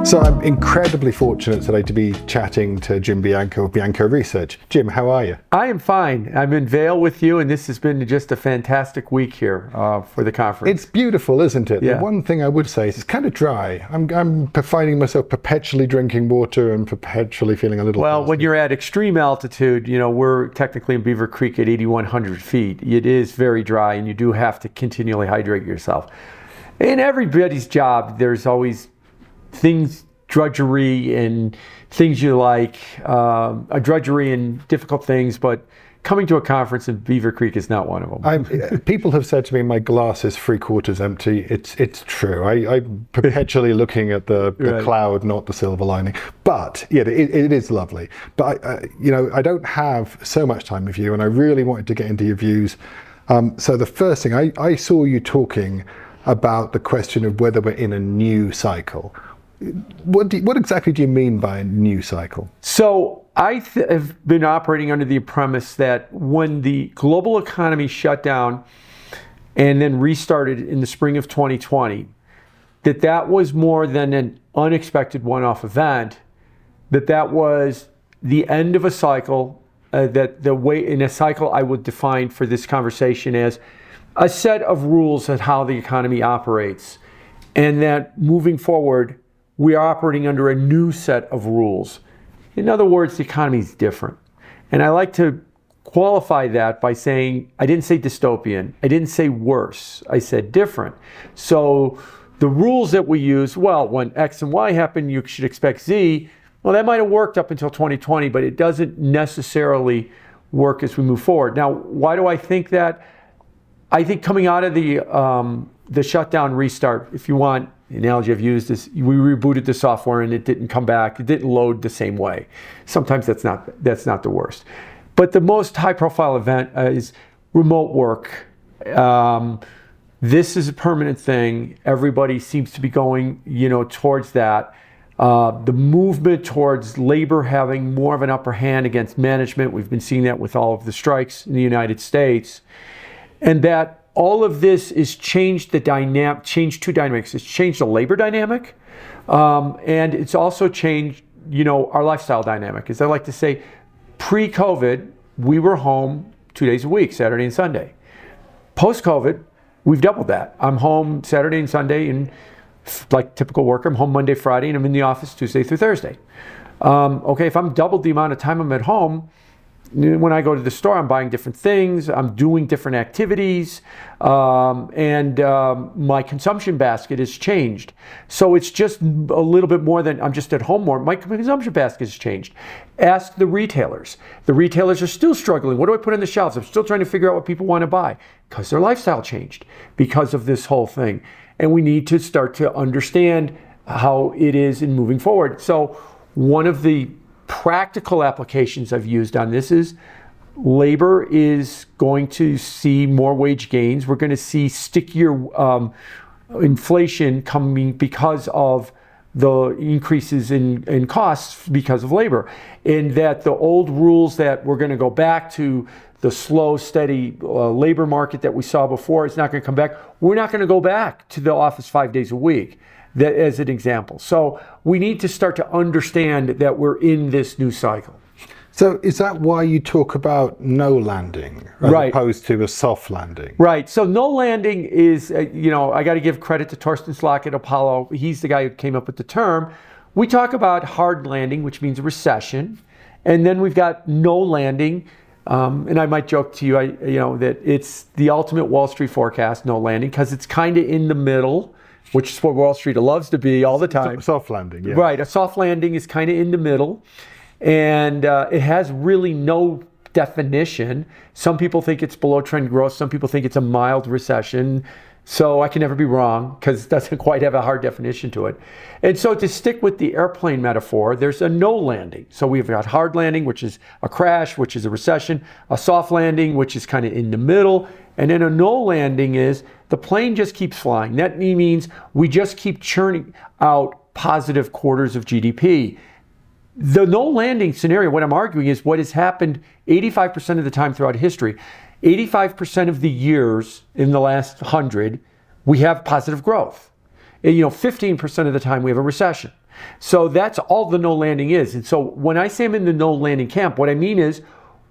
So I'm incredibly fortunate today to be chatting to Jim Bianco of Bianco Research. Jim, how are you? I am fine. I'm in Vail with you, and this has been just a fantastic week here for the conference. It's beautiful, isn't it? Yeah. The one thing I would say is it's kind of dry. I'm finding myself perpetually drinking water and perpetually feeling a little Well, thirsty. when you're at extreme altitude, you know, we're technically in Beaver Creek at 8,100 feet. It is very dry, and you do have to continually hydrate yourself. In everybody's job, there's always things, drudgery and things you like, a drudgery and difficult things, but coming to a conference in Beaver Creek is not one of them. People have said to me my glass is 3/4 empty. It's true. I'm perpetually looking at the Right. cloud, not the silver lining. But yeah, it is lovely. But I don't have so much time with you, and I really wanted to get into your views. So the first thing, I saw you talking about the question of whether we're in a new cycle. What exactly do you mean by a new cycle? So I have been operating under the premise that when the global economy shut down and then restarted in the spring of 2020, that was more than an unexpected one-off event, that was the end of a cycle, that the way in a cycle I would define for this conversation as a set of rules at how the economy operates, and that moving forward, we are operating under a new set of rules. In other words, the economy is different. And I like to qualify that by saying, I didn't say dystopian, I didn't say worse, I said different. So the rules that we use, well, when X and Y happen, you should expect Z. Well, that might have worked up until 2020, but it doesn't necessarily work as we move forward. Now, why do I think that? I think coming out of the shutdown restart, if you want, the analogy I've used is we rebooted the software and it didn't come back. It didn't load the same way. Sometimes that's not the worst. But the most high-profile event is remote work. This is a permanent thing. Everybody seems to be going, towards that. The movement towards labor having more of an upper hand against management. We've been seeing that with all of the strikes in the United States, and that. All of this is changed two dynamics. It's changed the labor dynamic, and it's also changed, our lifestyle dynamic. As I like to say, pre-COVID, we were home 2 days a week, Saturday and Sunday. Post-COVID, we've doubled that. I'm home Saturday and Sunday, and like typical worker, I'm home Monday, Friday, and I'm in the office Tuesday through Thursday. If I'm doubled the amount of time I'm at home, when I go to the store, I'm buying different things, I'm doing different activities, and my consumption basket has changed. So it's just a little bit more than I'm just at home more. My consumption basket has changed. Ask the retailers. The retailers are still struggling. What do I put on the shelves? I'm still trying to figure out what people want to buy because their lifestyle changed because of this whole thing. And we need to start to understand how it is in moving forward. So one of the practical applications I've used on this is labor is going to see more wage gains. We're going to see stickier inflation coming because of the increases in costs because of labor. And that the old rules that we're going to go back to the slow, steady labor market that we saw before is not going to come back. We're not going to go back to the office 5 days a week. That as an example. So we need to start to understand that we're in this new cycle. So is that why you talk about no landing as Right. opposed to a soft landing? Right. So no landing is, I got to give credit to Torsten Slok at Apollo. He's the guy who came up with the term. We talk about hard landing, which means a recession. And then we've got no landing. And I might joke to you, that it's the ultimate Wall Street forecast, no landing, because it's kind of in the middle, which is what Wall Street loves to be all the time. Soft landing, yeah. Right, a soft landing is kind of in the middle, and it has really no definition. Some people think it's below trend growth, some people think it's a mild recession, so I can never be wrong because it doesn't quite have a hard definition to it. And so to stick with the airplane metaphor, there's a no landing. So we've got hard landing, which is a crash, which is a recession, a soft landing, which is kind of in the middle, and then a no landing is the plane just keeps flying. That means we just keep churning out positive quarters of GDP. The no landing scenario, what I'm arguing is what has happened 85% of the time throughout history. 85% of the years in the last 100, we have positive growth. 15% of the time we have a recession. So that's all the no landing is. And so when I say I'm in the no landing camp, what I mean is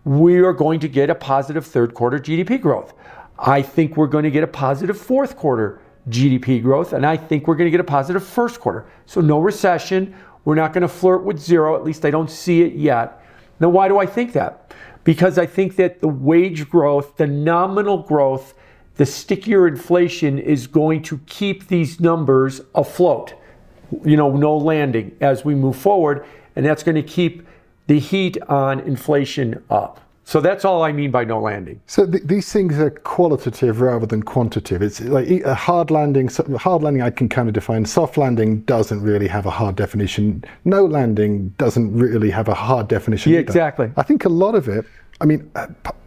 we are going to get a positive third quarter GDP growth. I think we're going to get a positive fourth quarter GDP growth, and I think we're going to get a positive first quarter. So no recession. We're not going to flirt with zero. At least I don't see it yet. Now, why do I think that? Because I think that the wage growth, the nominal growth, the stickier inflation is going to keep these numbers afloat. No landing as we move forward, and that's going to keep the heat on inflation up. So that's all I mean by no landing. So these things are qualitative rather than quantitative. It's like a hard landing. Hard landing I can kind of define. Soft landing doesn't really have a hard definition. No landing doesn't really have a hard definition. Yeah, either. exactly. I think a lot of it,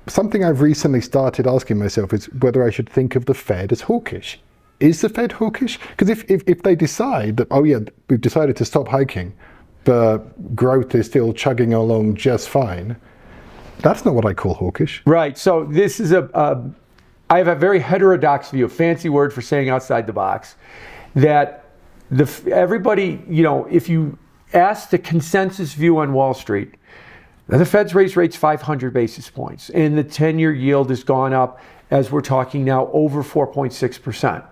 something I've recently started asking myself is whether I should think of the Fed as hawkish. Is the Fed hawkish? Because if they decide that, oh yeah, we've decided to stop hiking, but growth is still chugging along just fine, that's not what I call hawkish. Right. So this is I have a very heterodox view, a fancy word for saying outside the box, that everybody, if you ask the consensus view on Wall Street, the Fed's raised rates 500 basis points, and the 10-year yield has gone up, as we're talking now, over 4.6%.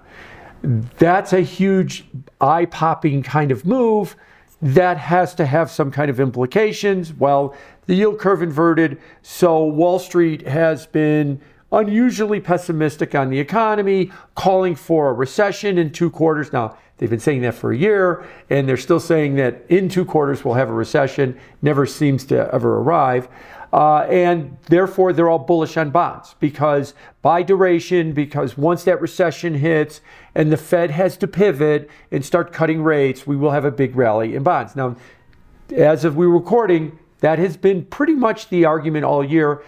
That's a huge eye-popping kind of move that has to have some kind of implications. Well, the yield curve inverted, so Wall Street has been unusually pessimistic on the economy, calling for a recession in 2 quarters. Now, they've been saying that for a year, and they're still saying that in 2 quarters we'll have a recession. Never seems to ever arrive. And therefore, they're all bullish on bonds because by duration, because once that recession hits and the Fed has to pivot and start cutting rates, we will have a big rally in bonds. Now, as of we're recording, that has been pretty much the argument all year.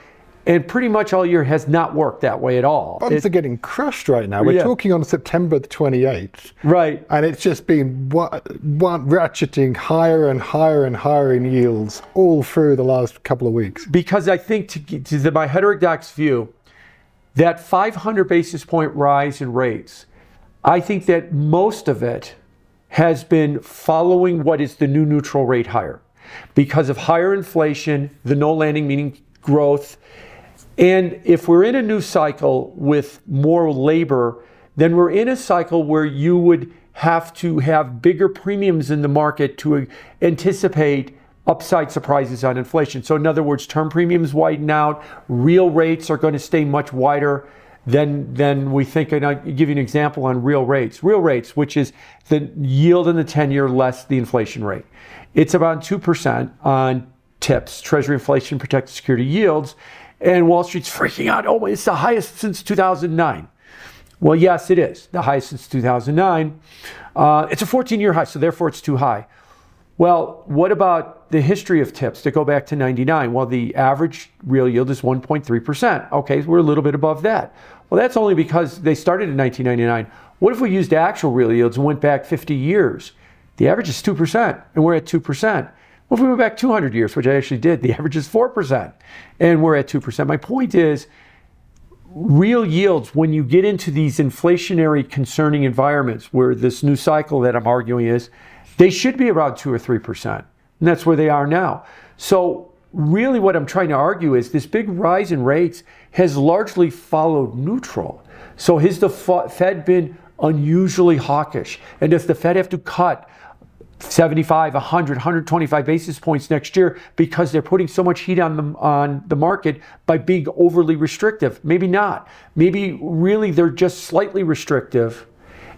And pretty much all year has not worked that way at all. Bonds are getting crushed right now. We're talking on September the 28th. Right. And it's just been one ratcheting higher and higher and higher in yields all through the last couple of weeks. Because I think, to my heterodox view, that 500 basis point rise in rates, I think that most of it has been following what is the new neutral rate higher. Because of higher inflation, the no landing meaning growth. And if we're in a new cycle with more labor, then we're in a cycle where you would have to have bigger premiums in the market to anticipate upside surprises on inflation. So in other words, term premiums widen out, real rates are going to stay much wider than we think. And I'll give you an example on real rates. Real rates, which is the yield in the 10-year less the inflation rate. It's about 2% on TIPS, Treasury Inflation Protected Security Yields. And Wall Street's freaking out. Oh, it's the highest since 2009. Well, yes, it is the highest since 2009. It's a 14-year high, so therefore it's too high. Well, what about the history of TIPS that go back to 99? Well, the average real yield is 1.3%. Okay, so we're a little bit above that. Well, that's only because they started in 1999. What if we used actual real yields and went back 50 years? The average is 2%, and we're at 2%. Well, if we went back 200 years, which I actually did, the average is 4%, and we're at 2%. My point is, real yields, when you get into these inflationary concerning environments where this new cycle that I'm arguing is, they should be around 2 or 3%, and that's where they are now. So really what I'm trying to argue is this big rise in rates has largely followed neutral. So has the Fed been unusually hawkish? And does the Fed have to cut 75, 100, 125 basis points next year because they're putting so much heat on the market by being overly restrictive? Maybe not. Maybe really they're just slightly restrictive,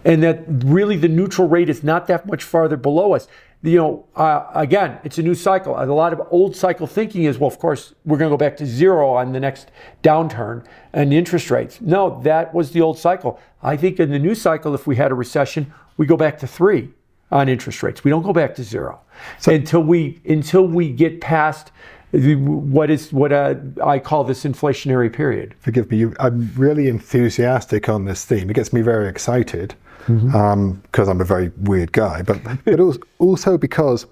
and that really the neutral rate is not that much farther below us. Again, it's a new cycle. A lot of old cycle thinking is, well, of course, we're going to go back to zero on the next downturn and interest rates. No, that was the old cycle. I think in the new cycle, if we had a recession, we go back to 3 on interest rates. We don't go back to 0 until we get past what I call this inflationary period. Forgive me, I'm really enthusiastic on this theme. It gets me very excited because I'm a very weird guy, but also because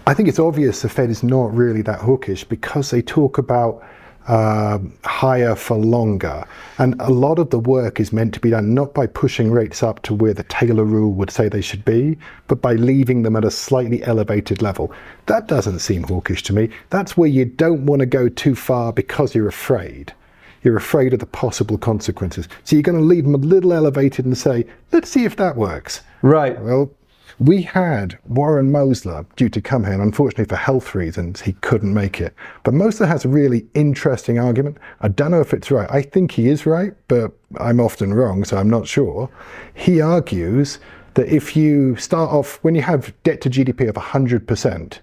I think it's obvious the Fed is not really that hawkish because they talk about higher for longer. And a lot of the work is meant to be done not by pushing rates up to where the Taylor rule would say they should be, but by leaving them at a slightly elevated level. That doesn't seem hawkish to me. That's where you don't want to go too far because you're afraid. You're afraid of the possible consequences. So you're going to leave them a little elevated and say, let's see if that works. Right. Well, we had Warren Mosler due to come here, and unfortunately for health reasons, he couldn't make it. But Mosler has a really interesting argument. I don't know if it's right. I think he is right, but I'm often wrong, so I'm not sure. He argues that if you start off, when you have debt to GDP of 100%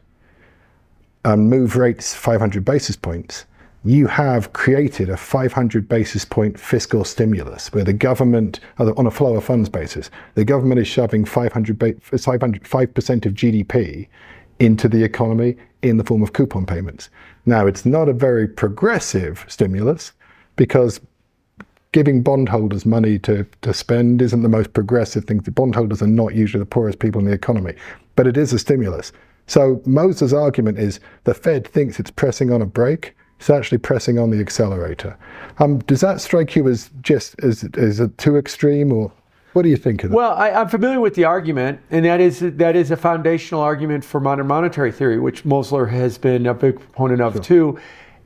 and move rates 500 basis points, you have created a 500 basis point fiscal stimulus where the government, on a flow of funds basis, the government is shoving 5% of GDP into the economy in the form of coupon payments. Now, it's not a very progressive stimulus because giving bondholders money to spend isn't the most progressive thing. The bondholders are not usually the poorest people in the economy, but it is a stimulus. So Mosler's argument is the Fed thinks it's pressing on a brake. It's actually pressing on the accelerator. Does that strike you as just as too extreme, or what do you think of that? Well, I'm familiar with the argument, and that is a foundational argument for modern monetary theory, which Mosler has been a big proponent of too.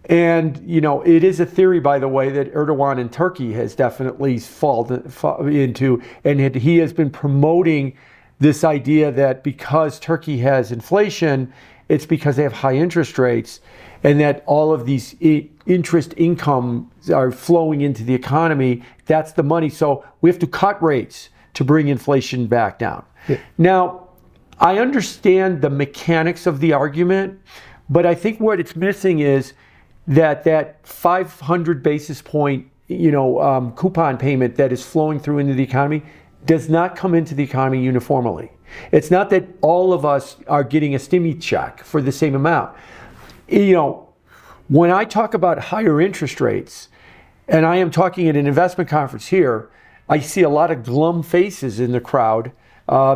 And it is a theory, by the way, that Erdogan in Turkey has definitely fallen into, and he has been promoting this idea that because Turkey has inflation, it's because they have high interest rates, and that all of these interest incomes are flowing into the economy. That's the money. So we have to cut rates to bring inflation back down. Yeah. Now, I understand the mechanics of the argument, but I think what it's missing is that 500 basis point coupon payment that is flowing through into the economy does not come into the economy uniformly. It's not that all of us are getting a stimmy check for the same amount. When I talk about higher interest rates, and I am talking at an investment conference here, I see a lot of glum faces in the crowd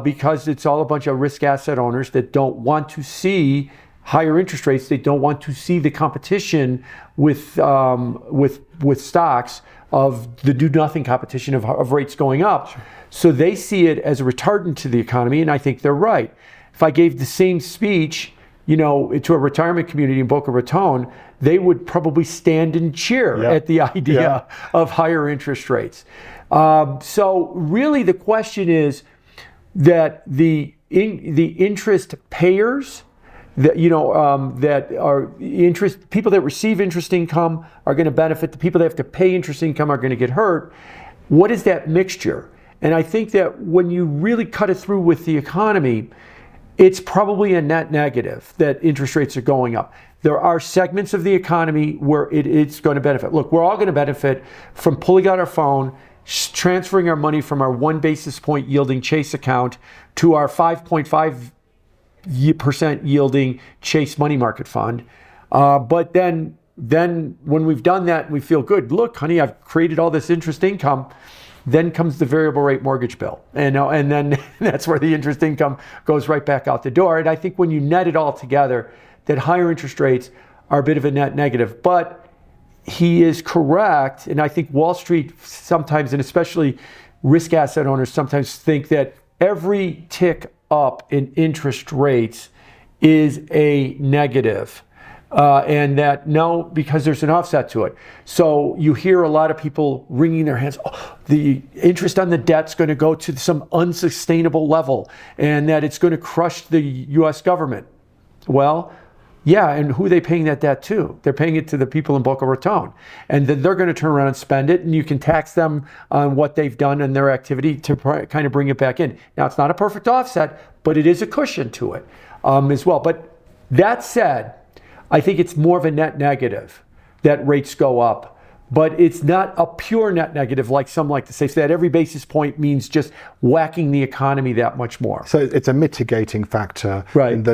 because it's all a bunch of risk asset owners that don't want to see higher interest rates. They don't want to see the competition with stocks of the do-nothing competition of rates going up. Sure. So they see it as a retardant to the economy, and I think they're right. If I gave the same speech to a retirement community in Boca Raton, they would probably stand and cheer at the idea of higher interest rates. So really the question is that the interest payers, that are people that receive interest income are going to benefit. The people that have to pay interest income are going to get hurt. What is that mixture? And I think that when you really cut it through with the economy, it's probably a net negative that interest rates are going up. There are segments of the economy where it's going to benefit. Look, we're all going to benefit from pulling out our phone, transferring our money from our 1 basis point yielding Chase account to our 5.5% yielding Chase money market fund. But then when we've done that, we feel good. Look, honey, I've created all this interest income. Then comes the variable rate mortgage bill. And then that's where the interest income goes right back out the door. And I think when you net it all together, that higher interest rates are a bit of a net negative. But he is correct. And I think Wall Street sometimes, and especially risk asset owners, sometimes think that every tick up in interest rates is a negative. And that no, because there's an offset to it. So you hear a lot of people wringing their hands, the interest on the debt's going to go to some unsustainable level and that it's going to crush the US government. Well, yeah, and who are they paying that debt to? They're paying it to the people in Boca Raton. And then they're going to turn around and spend it, and you can tax them on what they've done in their activity to kind of bring it back in. Now, it's not a perfect offset, but it is a cushion to it as well. But that said, I think it's more of a net negative that rates go up, but it's not a pure net negative like some like to say, so that every basis point means just whacking the economy that much more. So it's a mitigating factor. Right. And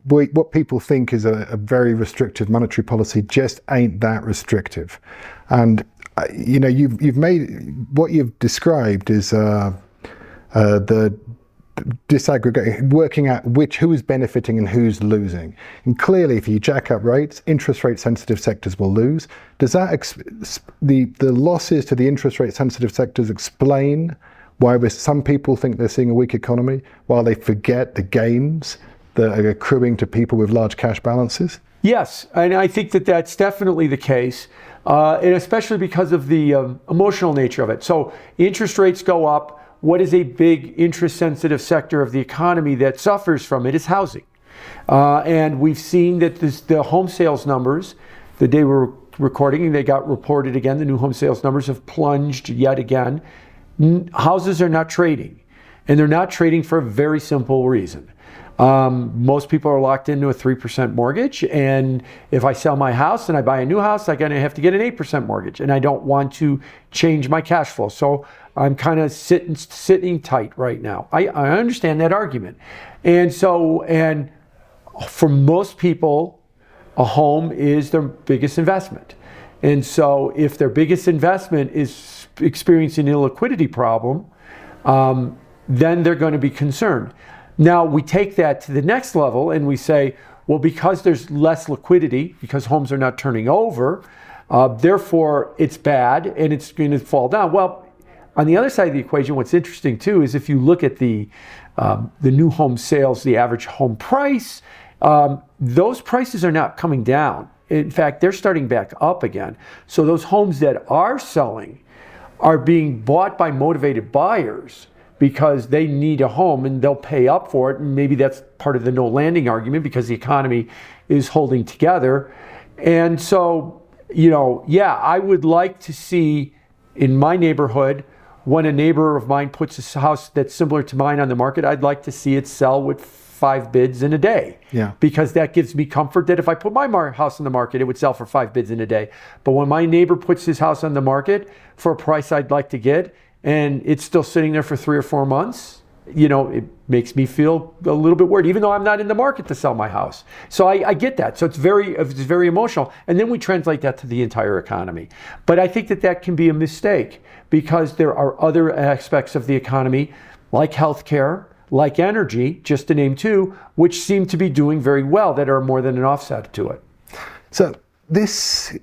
what people think is a very restrictive monetary policy just ain't that restrictive. And you've made what you've described is the disaggregating, working out who is benefiting and who's losing. And clearly, if you jack up rates, interest rate sensitive sectors will lose. Does that the losses to the interest rate sensitive sectors explain why some people think they're seeing a weak economy while they forget the gains that are accruing to people with large cash balances? Yes, and I think that that's definitely the case, and especially because of the emotional nature of it. So interest rates go up. What is a big interest-sensitive sector of the economy that suffers from it is housing. And we've seen that the home sales numbers, the day we're recording, they got reported again, the new home sales numbers have plunged yet again. Houses are not trading, and they're not trading for a very simple reason. Most people are locked into a 3% mortgage, and if I sell my house and I buy a new house, I'm going to have to get an 8% mortgage, and I don't want to change my cash flow. So I'm kind of sitting tight right now. I understand that argument. And for most people, a home is their biggest investment. And so if their biggest investment is experiencing an illiquidity problem, then they're going to be concerned. Now we take that to the next level and we say, well, because there's less liquidity, because homes are not turning over, therefore it's bad and it's going to fall down. Well, on the other side of the equation, what's interesting too is if you look at the new home sales, the average home price, those prices are not coming down. In fact, they're starting back up again. So those homes that are selling are being bought by motivated buyers because they need a home and they'll pay up for it. And maybe that's part of the no landing argument because the economy is holding together. And so, I would like to see in my neighborhood, when a neighbor of mine puts a house that's similar to mine on the market, I'd like to see it sell with 5 bids in a day. Yeah. Because that gives me comfort that if I put my house on the market, it would sell for 5 bids in a day. But when my neighbor puts his house on the market for a price I'd like to get, and it's still sitting there for 3 or 4 months, it makes me feel a little bit worried, even though I'm not in the market to sell my house. So I get that. So it's very emotional. And then we translate that to the entire economy. But I think that can be a mistake because there are other aspects of the economy, like healthcare, like energy, just to name 2, which seem to be doing very well, that are more than an offset to it. So this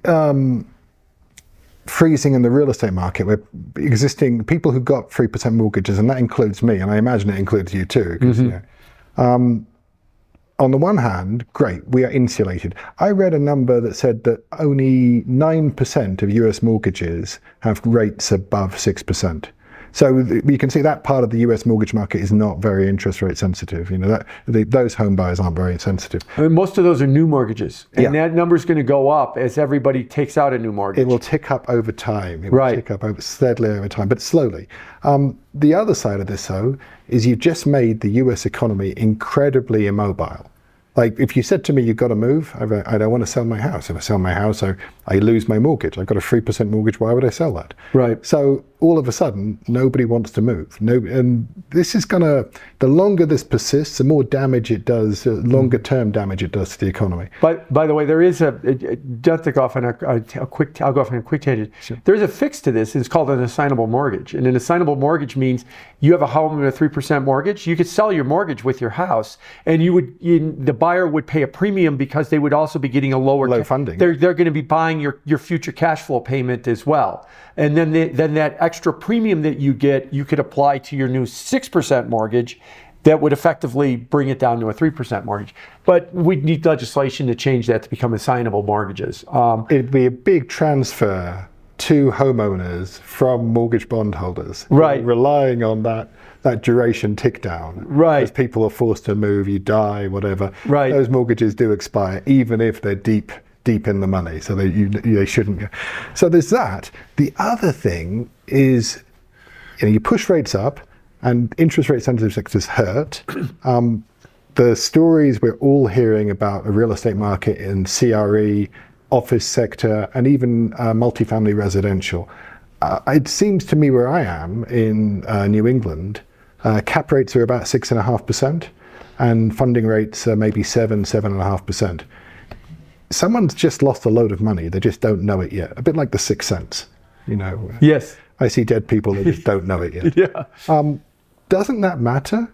freezing in the real estate market, where existing people who got 3% mortgages, and that includes me, and I imagine it includes you too. On the one hand, great, we are insulated. I read a number that said that only 9% of US mortgages have rates above 6%. So you can see that part of the US mortgage market is not very interest rate sensitive. Those home buyers aren't very sensitive. I mean, most of those are new mortgages, and that number is going to go up as everybody takes out a new mortgage. It will tick up over time. It will tick up steadily over time, but slowly. The other side of this, though, is you've just made the US economy incredibly immobile. Like if you said to me, you've got to move, I don't want to sell my house. If I sell my house, I lose my mortgage. I've got a 3% mortgage. Why would I sell that? Right. So all of a sudden, nobody wants to move. And this is the longer this persists, the more damage it does, longer term damage it does to the economy. But by the way, there is just to go off on I'll go off on a quick tangent. Sure. There's a fix to this. It's called an assignable mortgage. And an assignable mortgage means you have a home with a 3% mortgage. You could sell your mortgage with your house, and the buyer would pay a premium because they would also be getting a low funding. They're going to be buying your future cash flow payment as well. And then that extra premium that you get, you could apply to your new 6% mortgage that would effectively bring it down to a 3% mortgage. But we'd need legislation to change that to become assignable mortgages. It'd be a big transfer to homeowners from mortgage bondholders, right, relying on that duration tick down. Right. As people are forced to move, you die, whatever. Right. Those mortgages do expire, even if they're deep in the money, so they shouldn't go. So there's that. The other thing is, you push rates up, and interest rate sensitive sectors hurt. The stories we're all hearing about the real estate market in CRE, office sector, and even multifamily residential. It seems to me where I am in New England, cap rates are about 6.5%, and funding rates are maybe 7.5%. Someone's just lost a load of money. They just don't know it yet. A bit like the Sixth Sense, Yes. I see dead people that just don't know it yet. Yeah. Doesn't that matter?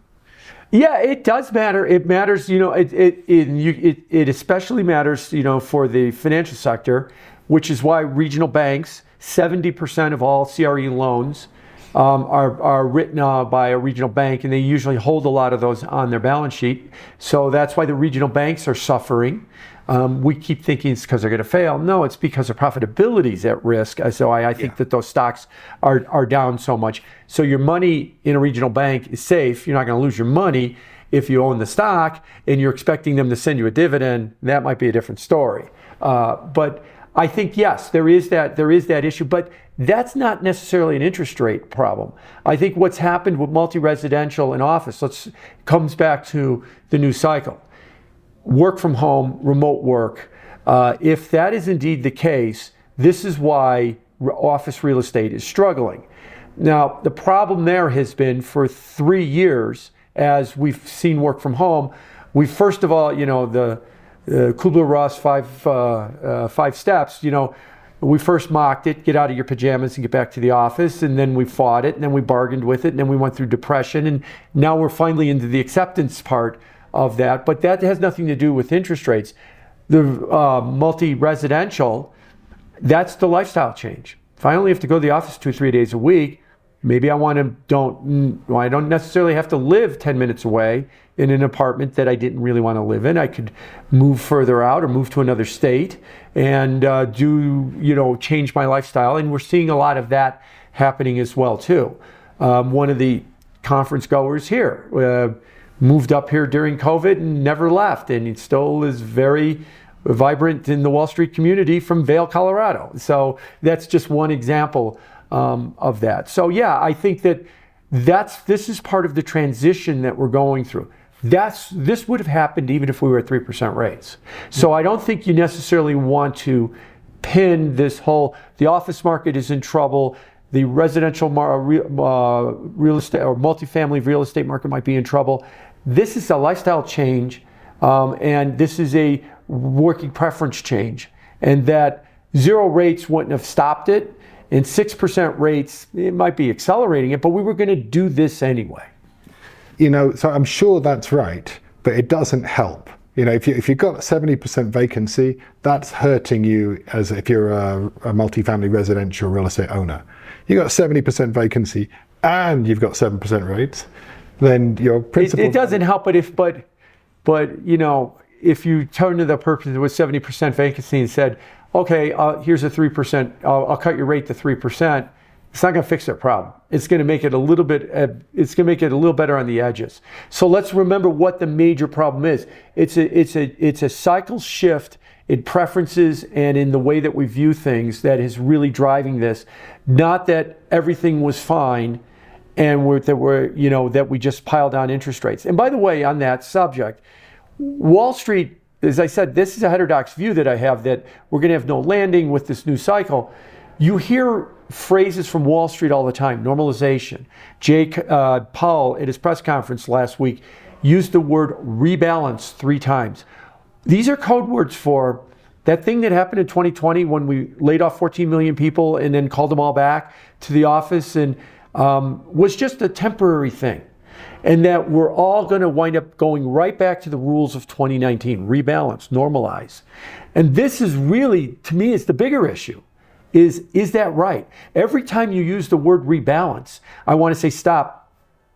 Yeah, it does matter. It matters, it especially matters, for the financial sector, which is why regional banks, 70% of all CRE loans are written by a regional bank, and they usually hold a lot of those on their balance sheet. So that's why the regional banks are suffering. We keep thinking it's because they're going to fail. No, it's because their profitability is at risk. So I think that those stocks are down so much. So your money in a regional bank is safe. You're not going to lose your money if you own the stock and you're expecting them to send you a dividend. That might be a different story. But I think, yes, there is that issue, but that's not necessarily an interest rate problem. I think what's happened with multi-residential and office comes back to the new cycle. Work from home, remote work. If that is indeed the case, this is why office real estate is struggling. Now, the problem there has been for 3 years, as we've seen work from home, we first of all, the Kubler-Ross five steps, we first mocked it, get out of your pajamas and get back to the office, and then we fought it, and then we bargained with it, and then we went through depression, and now we're finally into the acceptance part of that. But that has nothing to do with interest rates. The multi-residential, that's the lifestyle change. If I only have to go to the office 2 or 3 days a week, maybe I don't necessarily have to live 10 minutes away in an apartment that I didn't really want to live in. I could move further out or move to another state and change my lifestyle. And we're seeing a lot of that happening as well too. One of the conference goers here moved up here during COVID and never left, and it still is very vibrant in the Wall Street community from Vail, Colorado. So that's just one example of that. So yeah, I think that this is part of the transition that we're going through. This would have happened even if we were at 3% rates. So I don't think you necessarily want to pin this the office market is in trouble, the residential real estate or multifamily real estate market might be in trouble. This is a lifestyle change, and this is a working preference change, and that 0 rates wouldn't have stopped it, and 6% rates, it might be accelerating it, but we were going to do this anyway. So I'm sure that's right, but it doesn't help. If you've got 70% vacancy, that's hurting you as if you're a multifamily residential real estate owner. You've got 70% vacancy and you've got 7% rates, then your principal... It doesn't help, but if you turn to the person with 70% vacancy and said, okay, here's a 3%, I'll cut your rate to 3%, it's not going to fix their problem. It's going to make it a little bit, better on the edges. So let's remember what the major problem is. It's a cycle shift in preferences and in the way that we view things that is really driving this. Not that everything was fine and that we just piled on interest rates. And by the way, on that subject, Wall Street, as I said, this is a heterodox view that I have, that we're going to have no landing with this new cycle. You hear phrases from Wall Street all the time, normalization. Jake Powell at his press conference last week used the word rebalance 3 times. These are code words for that thing that happened in 2020 when we laid off 14 million people and then called them all back to the office and was just a temporary thing. And that we're all going to wind up going right back to the rules of 2019, rebalance, normalize. And this is really, to me, it's the bigger issue. Is that right? Every time you use the word rebalance, I want to say, stop,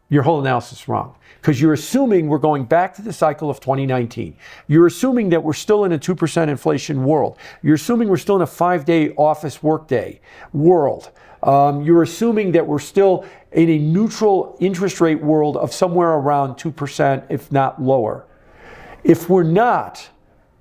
your whole analysis is wrong. Because you're assuming we're going back to the cycle of 2019. You're assuming that we're still in a 2% inflation world. You're assuming we're still in a 5-day office workday world. You're assuming that we're still in a neutral interest rate world of somewhere around 2%, if not lower. If we're not,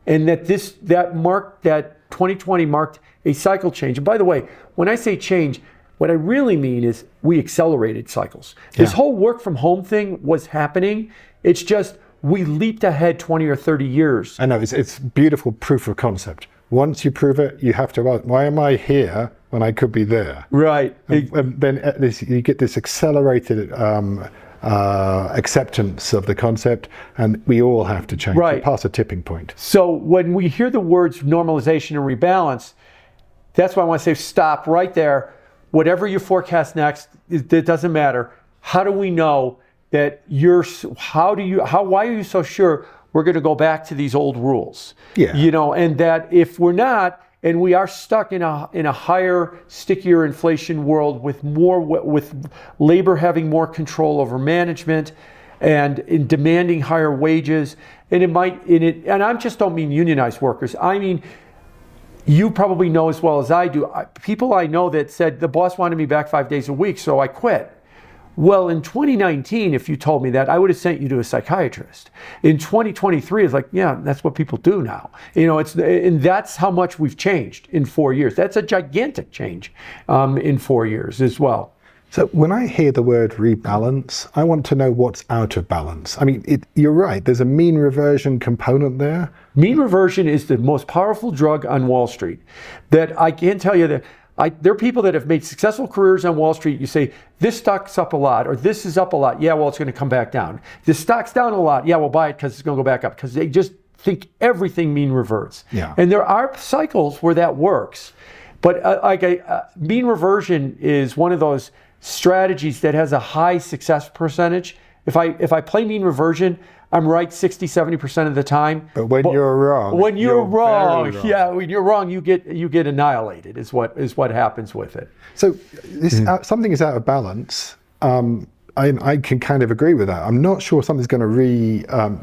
and that 2020 marked a cycle change. And by the way, when I say change, what I really mean is we accelerated cycles. This whole work from home thing was happening. It's just we leaped ahead 20 or 30 years. I know, it's beautiful proof of concept. Once you prove it, you have to ask, why am I here when I could be there? Right. And then you get this accelerated acceptance of the concept, and we all have to change. Right. Past a tipping point. So when we hear the words normalization and rebalance, that's why I want to say stop right there. Whatever you forecast next, it doesn't matter. How do we know that why are you so sure we're going to go back to these old rules? Yeah. And that if we're not, and we are stuck in a higher, stickier inflation world with labor having more control over management and in demanding higher wages, and and I just don't mean unionized workers. I mean, you probably know as well as I do, people I know that said the boss wanted me back 5 days a week, so I quit. Well, in 2019, if you told me that, I would have sent you to a psychiatrist. In 2023, it's like, yeah, that's what people do now. And that's how much we've changed in 4 years. That's a gigantic change in 4 years as well. So when I hear the word rebalance, I want to know what's out of balance. I mean, you're right, there's a mean reversion component there. Mean reversion is the most powerful drug on Wall Street. That I can tell you that there are people that have made successful careers on Wall Street. You say, this stock's up a lot, or this is up a lot. Yeah, well, it's going to come back down. This stock's down a lot. Yeah, we'll buy it because it's going to go back up, because they just think everything mean reverts. Yeah. And there are cycles where that works. But mean reversion is one of those strategies that has a high success percentage. If I play mean reversion, I'm right 60-70% of the time. But you're wrong. When you're wrong, yeah, when you're wrong, you get annihilated. Is what happens with it. So something is out of balance. I can kind of agree with that. I'm not sure something's going to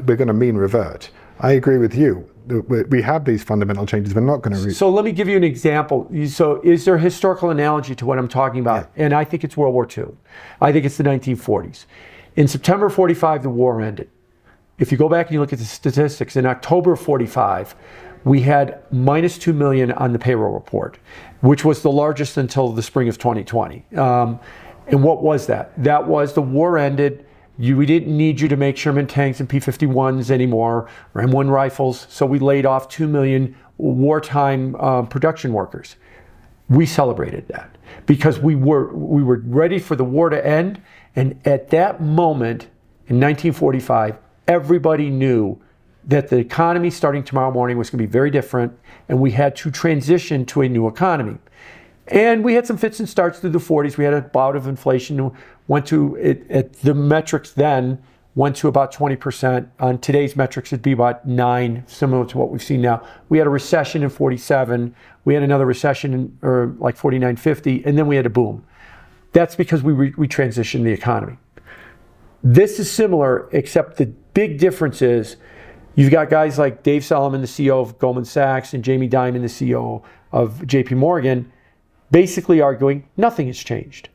we're going to mean revert. I agree with you. We have these fundamental changes. We're not going to. So let me give you an example. So is there a historical analogy to what I'm talking about? Yeah. And I think it's World War II. I think it's the 1940s. In September 45, the war ended. If you go back and you look at the statistics, in October 45, we had minus 2 million on the payroll report, which was the largest until the spring of 2020. And what was that? That was the war ended. We didn't need you to make Sherman tanks and P-51s anymore, or M1 rifles, so we laid off 2 million wartime production workers. We celebrated that because we were ready for the war to end, and at that moment in 1945, everybody knew that the economy starting tomorrow morning was going to be very different, and we had to transition to a new economy. And we had some fits and starts through the 40s. We had a bout of inflation. The metrics then went to about 20%. On today's metrics, it'd be about 9%, similar to what we've seen now. We had a recession in 47. We had another recession in like 49, 50, and then we had a boom. That's because we transitioned the economy. This is similar, except the big difference is you've got guys like Dave Solomon, the CEO of Goldman Sachs, and Jamie Dimon, the CEO of JP Morgan, basically arguing nothing has changed,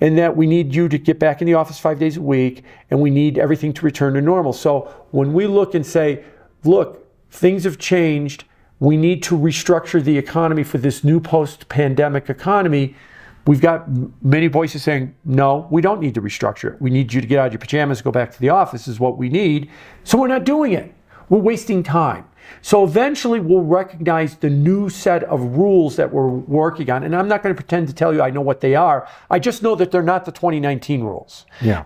and that we need you to get back in the office 5 days a week, and we need everything to return to normal. So when we look and say, look, things have changed, we need to restructure the economy for this new post-pandemic economy, we've got many voices saying, no, we don't need to restructure it. We need you to get out of your pajamas, go back to the office is what we need. So we're not doing it. We're wasting time. So eventually we'll recognize the new set of rules that we're working on. And I'm not going to pretend to tell you I know what they are. I just know that they're not the 2019 rules. Yeah.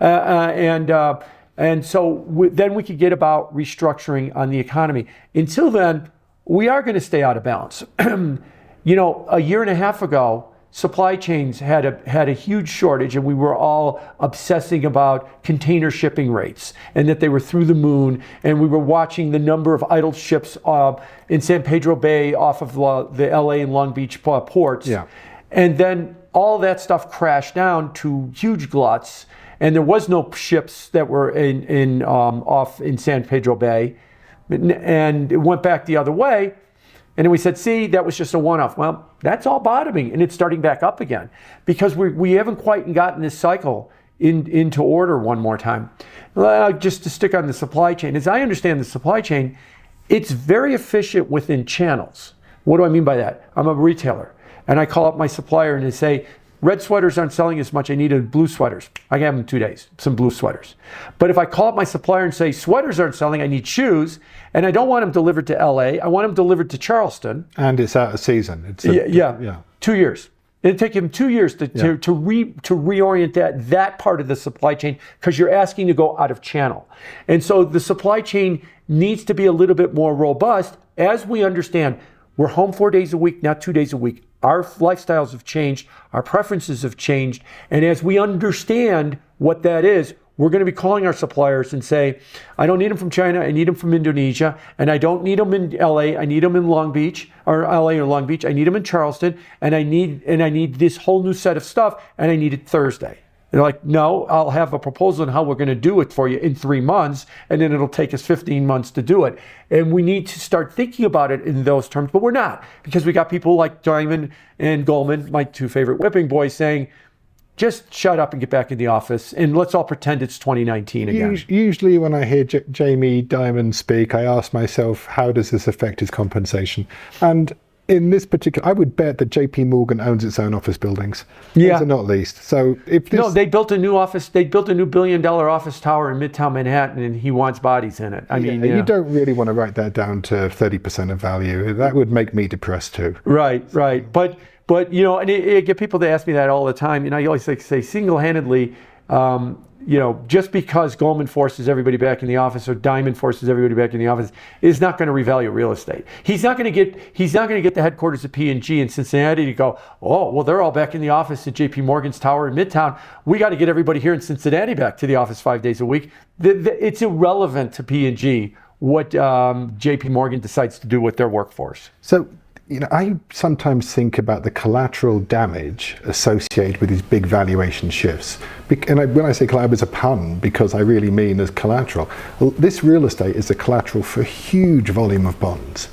And so then we could get about restructuring on the economy. Until then, we are going to stay out of balance. A year and a half ago, supply chains had a huge shortage, and we were all obsessing about container shipping rates and that they were through the moon, and we were watching the number of idle ships in San Pedro Bay off of the LA and Long Beach ports. Yeah. And then all that stuff crashed down to huge gluts, and there was no ships that were off in San Pedro Bay, and it went back the other way. And then we said, see, that was just a one-off. Well, that's all bottoming, and it's starting back up again because we haven't quite gotten this cycle into order one more time. Just to stick on the supply chain, as I understand the supply chain, it's very efficient within channels. What do I mean by that? I'm a retailer, and I call up my supplier and they say, red sweaters aren't selling as much, I needed blue sweaters. I can have them in 2 days, some blue sweaters. But if I call up my supplier and say, sweaters aren't selling, I need shoes, and I don't want them delivered to LA, I want them delivered to Charleston. And it's out of season. 2 years. It'd take him 2 years to reorient that part of the supply chain because you're asking to go out of channel. And so the supply chain needs to be a little bit more robust as we understand we're home 4 days a week, not 2 days a week. Our lifestyles have changed, our preferences have changed, and as we understand what that is, we're going to be calling our suppliers and say, I don't need them from China, I need them from Indonesia, and I don't need them in LA, I need them in Long Beach, or LA or Long Beach, I need them in Charleston, and I need this whole new set of stuff, and I need it Thursday. They're like, no, I'll have a proposal on how we're going to do it for you in 3 months, and then it'll take us 15 months to do it. And we need to start thinking about it in those terms, but we're not, because we got people like Diamond and Goldman, my two favorite whipping boys, saying, just shut up and get back in the office, and let's all pretend it's 2019 again. Usually when I hear Jamie Dimon speak, I ask myself, how does this affect his compensation? And in this particular, I would bet that JP Morgan owns its own office buildings. Yeah. Those are not leased. So if this... No, they built a new office. They built a new $1 billion office tower in Midtown Manhattan, and he wants bodies in it. I mean, you don't really want to write that down to 30% of value. That would make me depressed too. Right. But you know, and I get people to ask me that all the time. And I always like to say, single-handedly, you know, just because Goldman forces everybody back in the office or Diamond forces everybody back in the office is not going to revalue real estate. He's not going to get the headquarters of P&G in Cincinnati to go, oh, well, they're all back in the office at JP Morgan's tower in Midtown. We got to get everybody here in Cincinnati back to the office 5 days a week. It's irrelevant to P&G what JP Morgan decides to do with their workforce. So, you know, I sometimes think about the collateral damage associated with these big valuation shifts. And when I say collateral, it's a pun, because I really mean as collateral. This real estate is a collateral for a huge volume of bonds.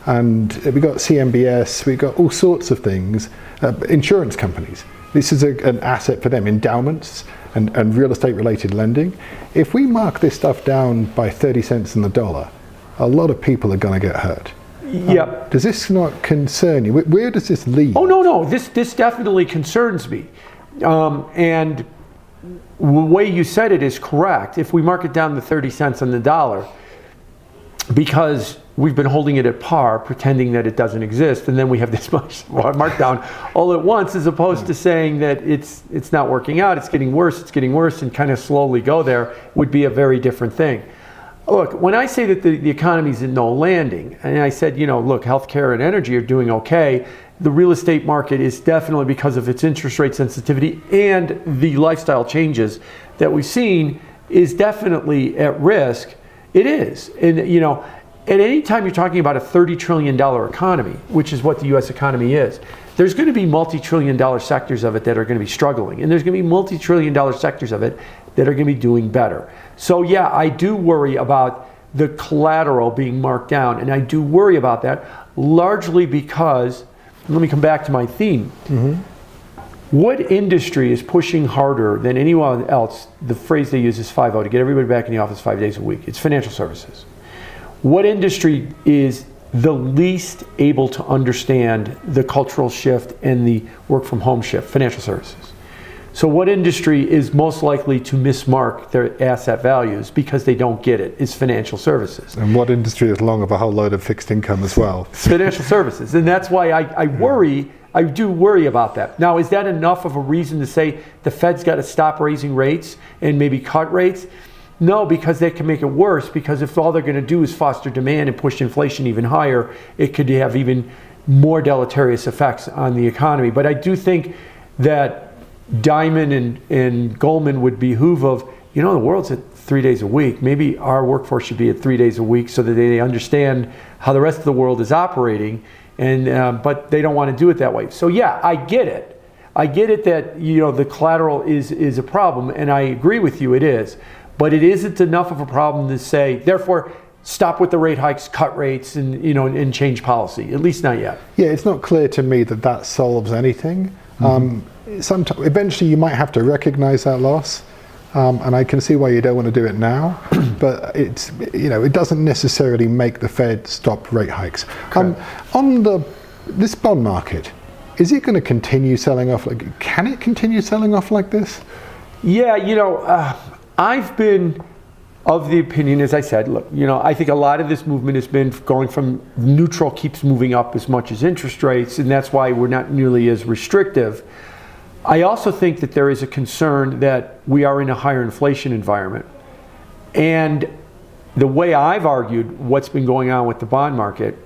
And we've got CMBS, we've got all sorts of things, insurance companies. This is an asset for them, endowments and real estate related lending. If we mark this stuff down by 30 cents on the dollar, a lot of people are going to get hurt. Yep. Does this not concern you? Where does this lead? Oh, no. This definitely concerns me. And the way you said it is correct. If we mark it down to 30 cents on the dollar, because we've been holding it at par, pretending that it doesn't exist, and then we have this much markdown all at once, as opposed to saying that it's not working out, it's getting worse, and kind of slowly go there, would be a very different thing. Look, when I say that the economy's in no landing, and I said, you know, look, healthcare and energy are doing okay, the real estate market is definitely, because of its interest rate sensitivity and the lifestyle changes that we've seen, is definitely at risk. It is. And, you know, at any time you're talking about a $30 trillion economy, which is what the U.S. economy is, there's going to be multi-trillion-dollar sectors of it that are going to be struggling. And there's going to be multi-trillion-dollar sectors of it that are going to be doing better. So yeah, I do worry about the collateral being marked down. And I do worry about that largely because, let me come back to my theme. Mm-hmm. What industry is pushing harder than anyone else? The phrase they use is 5-0, to get everybody back in the office 5 days a week. It's financial services. What industry is the least able to understand the cultural shift and the work from home shift? Financial services. So what industry is most likely to mismark their asset values because they don't get it? Is financial services. And what industry is long of a whole load of fixed income as well? It's financial services. And that's why I worry, I do worry about that. Now, is that enough of a reason to say the Fed's got to stop raising rates and maybe cut rates? No, because they can make it worse, because if all they're going to do is foster demand and push inflation even higher, it could have even more deleterious effects on the economy. But I do think that Diamond and Goldman would behoove of, you know, the world's at 3 days a week. Maybe our workforce should be at 3 days a week so that they understand how the rest of the world is operating. And but they don't want to do it that way. So yeah, I get it. I get it that, you know, the collateral is a problem, and I agree with you, it is. But it isn't enough of a problem to say, therefore, stop with the rate hikes, cut rates, and, you know, and change policy. At least not yet. Yeah, it's not clear to me that solves anything. Mm-hmm. Eventually you might have to recognize that loss, and I can see why you don't want to do it now, but it's, you know, it doesn't necessarily make the Fed stop rate hikes. On this bond market, is it going to continue selling off? Can it continue selling off like this? Yeah, you know, I've been of the opinion, as I said, look, you know, I think a lot of this movement has been going from neutral keeps moving up as much as interest rates, and that's why we're not nearly as restrictive. I also think that there is a concern that we are in a higher inflation environment. And the way I've argued what's been going on with the bond market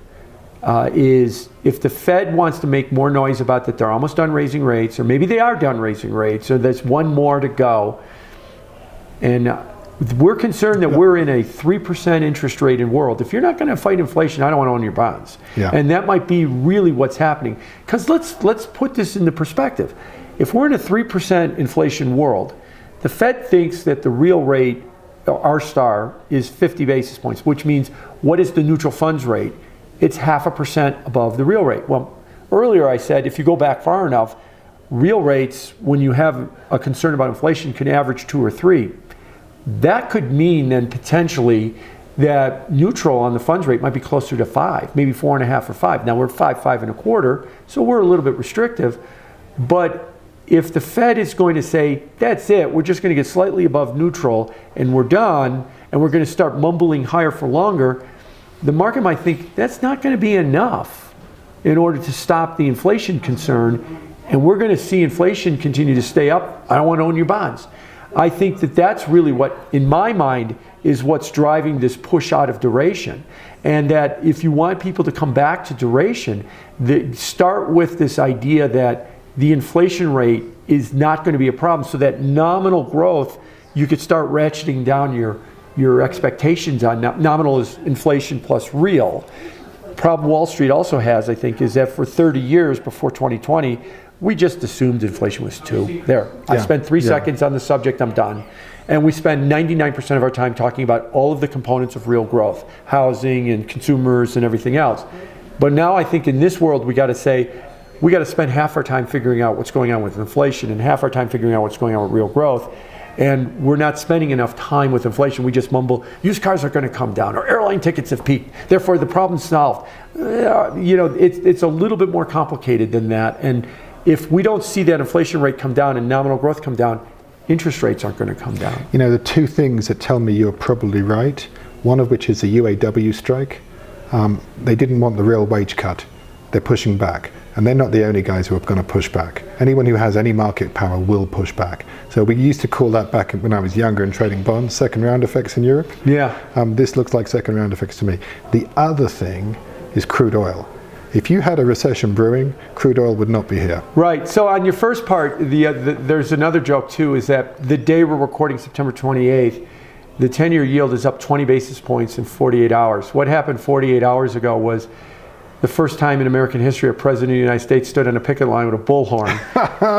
is if the Fed wants to make more noise about that they're almost done raising rates, or maybe they are done raising rates, or there's one more to go, And we're concerned that we're in a 3% interest rate in world. If you're not going to fight inflation, I don't want to own your bonds. Yeah. And that might be really what's happening. Because let's put this into perspective. If we're in a 3% inflation world, the Fed thinks that the real rate, R star, is 50 basis points, which means what is the neutral funds rate? It's 0.5% above the real rate. Well, earlier I said if you go back far enough, real rates, when you have a concern about inflation, can average 2 or 3. That could mean then potentially that neutral on the funds rate might be closer to 5, maybe 4.5 or 5. Now we're 5.25, so we're a little bit restrictive. But if the Fed is going to say, that's it, we're just going to get slightly above neutral and we're done, and we're going to start mumbling higher for longer, the market might think that's not going to be enough in order to stop the inflation concern, and we're going to see inflation continue to stay up. I don't want to own your bonds. I think that that's really what, in my mind, is what's driving this push out of duration. And that if you want people to come back to duration, start with this idea that the inflation rate is not going to be a problem, so that nominal growth, you could start ratcheting down your expectations on. Nominal is inflation plus real. Problem Wall Street also has, I think, is that for 30 years before 2020, we just assumed inflation was 2. There. I spent 3 seconds on the subject, I'm done. And we spend 99% of our time talking about all of the components of real growth, housing and consumers and everything else. But now I think in this world, we got to spend half our time figuring out what's going on with inflation and half our time figuring out what's going on with real growth. And we're not spending enough time with inflation. We just mumble, used cars are going to come down, or airline tickets have peaked, therefore the problem's solved. It's a little bit more complicated than that. And if we don't see that inflation rate come down and nominal growth come down, interest rates aren't going to come down. The two things that tell me you're probably right, one of which is the UAW strike. They didn't want the real wage cut. They're pushing back. And they're not the only guys who are going to push back. Anyone who has any market power will push back. So we used to call that, back when I was younger and trading bonds, second round effects in Europe. Yeah. This looks like second round effects to me. The other thing is crude oil. If you had a recession brewing, crude oil would not be here. Right. So on your first part, there's another joke too, is that the day we're recording, September 28th, the 10-year yield is up 20 basis points in 48 hours. What happened 48 hours ago was the first time in American history a president of the United States stood on a picket line with a bullhorn.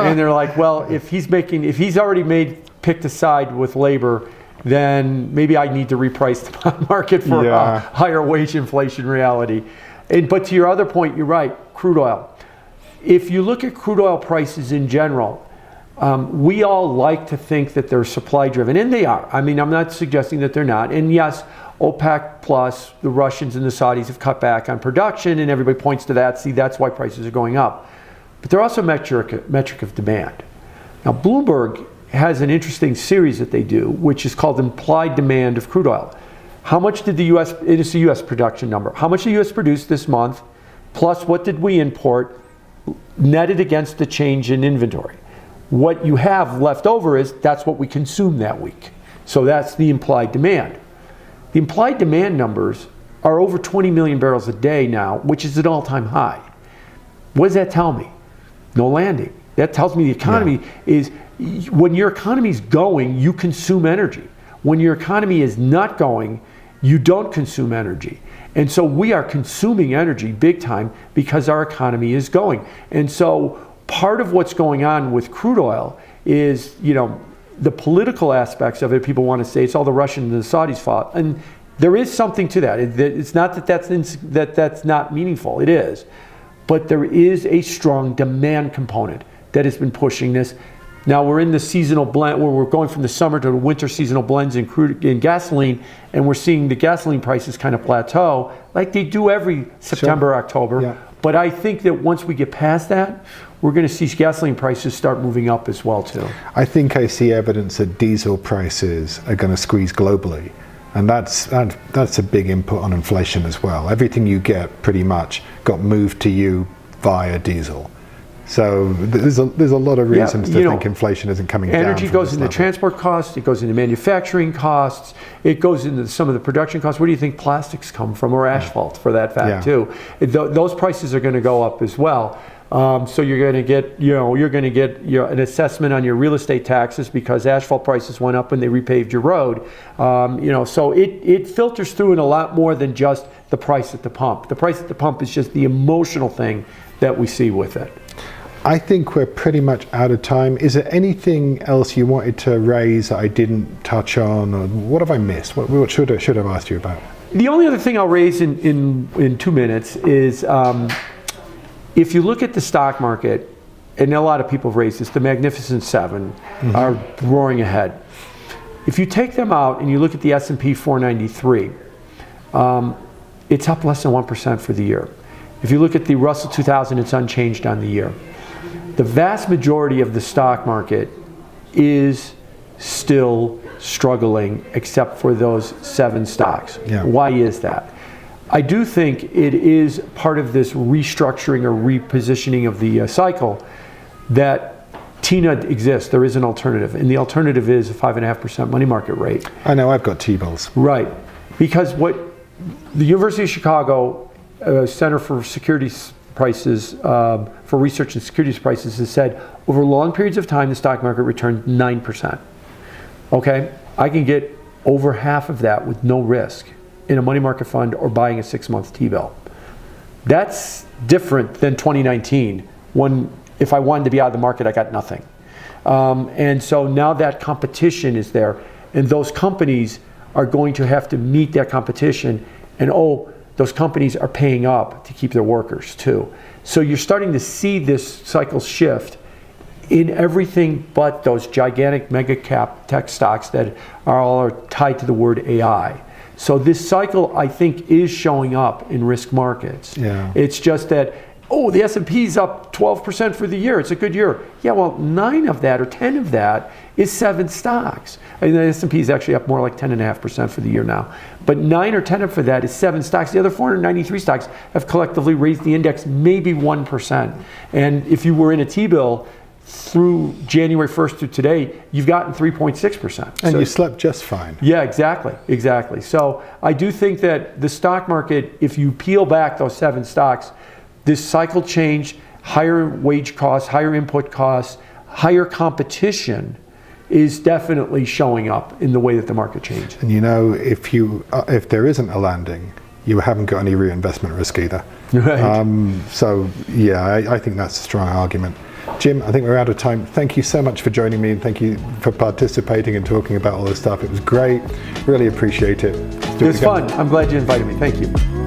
And they're like, well, if he's already picked a side with labor, then maybe I need to reprice the bond market for a higher wage inflation reality. But to your other point, you're right, crude oil. If you look at crude oil prices in general, we all like to think that they're supply driven, and they are. I mean, I'm not suggesting that they're not. And yes, OPEC plus, the Russians and the Saudis have cut back on production, and everybody points to that. See, that's why prices are going up. But they're also a metric of demand. Now, Bloomberg has an interesting series that they do, which is called implied demand of crude oil. How much did the U.S., it is the U.S. production number, how much did the U.S. produce this month, plus what did we import, netted against the change in inventory. What you have left over is, that's what we consume that week. So that's the implied demand. The implied demand numbers are over 20 million barrels a day now, which is an all-time high. What does that tell me? No landing. That tells me the economy is, when your economy is going, you consume energy. When your economy is not going, you don't consume energy. And so we are consuming energy big time because our economy is going. And so part of what's going on with crude oil is, the political aspects of it. People want to say it's all the Russians and the Saudis' fault. And there is something to that. It's not that's not meaningful. It is. But there is a strong demand component that has been pushing this. Now we're in the seasonal blend, where we're going from the summer to the winter seasonal blends in crude and gasoline, and we're seeing the gasoline prices kind of plateau like they do every September, October. Yeah. But I think that once we get past that, we're going to see gasoline prices start moving up as well too. I think I see evidence that diesel prices are going to squeeze globally, and that's a big input on inflation as well. Everything you get pretty much got moved to you via diesel. So there's a lot of reasons to think inflation isn't coming down. Energy goes into transport costs, it goes into manufacturing costs, it goes into some of the production costs. Where do you think plastics come from, or asphalt for that fact too? Those prices are going to go up as well. So you're going to get, an assessment on your real estate taxes because asphalt prices went up when they repaved your road. So it filters through in a lot more than just the price at the pump. The price at the pump is just the emotional thing that we see with it. I think we're pretty much out of time. Is there anything else you wanted to raise that I didn't touch on, or what have I missed? What should I have asked you about? The only other thing I'll raise in 2 minutes is if you look at the stock market, and a lot of people have raised this, the Magnificent Seven are roaring ahead. If you take them out and you look at the S&P 493, it's up less than 1% for the year. If you look at the Russell 2000, it's unchanged on the year. The vast majority of the stock market is still struggling except for those 7 stocks. Yeah. Why is that? I do think it is part of this restructuring or repositioning of the cycle that TINA exists. There is an alternative, and the alternative is a 5.5% money market rate. I know, I've got T-bills. Right, because what the University of Chicago Center for Securities Prices, for Research and Securities Prices has said over long periods of time the stock market returned 9%. Okay, I can get over half of that with no risk in a money market fund or buying a 6-month T-bill. That's different than 2019 when if I wanted to be out of the market I got nothing. And so now that competition is there, and those companies are going to have to meet that competition, and those companies are paying up to keep their workers too. So you're starting to see this cycle shift in everything but those gigantic mega cap tech stocks that are tied to the word AI. So this cycle, I think, is showing up in risk markets. Yeah. It's just that, the S&P's up 12% for the year. It's a good year. Yeah, well, 9 of that or 10 of that is 7 stocks. And the S&P is actually up more like 10.5% for the year now. But 9 or 10 of that is 7 stocks. The other 493 stocks have collectively raised the index maybe 1%. And if you were in a T-bill through January 1st through today, you've gotten 3.6%. And you slept just fine. Yeah, exactly. So I do think that the stock market, if you peel back those 7 stocks, this cycle change, higher wage costs, higher input costs, higher competition is definitely showing up in the way that the market changed. And if there isn't a landing, you haven't got any reinvestment risk either. Right. So yeah, I think that's a strong argument. Jim, I think we're out of time. Thank you so much for joining me, and thank you for participating and talking about all this stuff. It was great. Really appreciate it. It was fun. I'm glad you invited me. Thank you.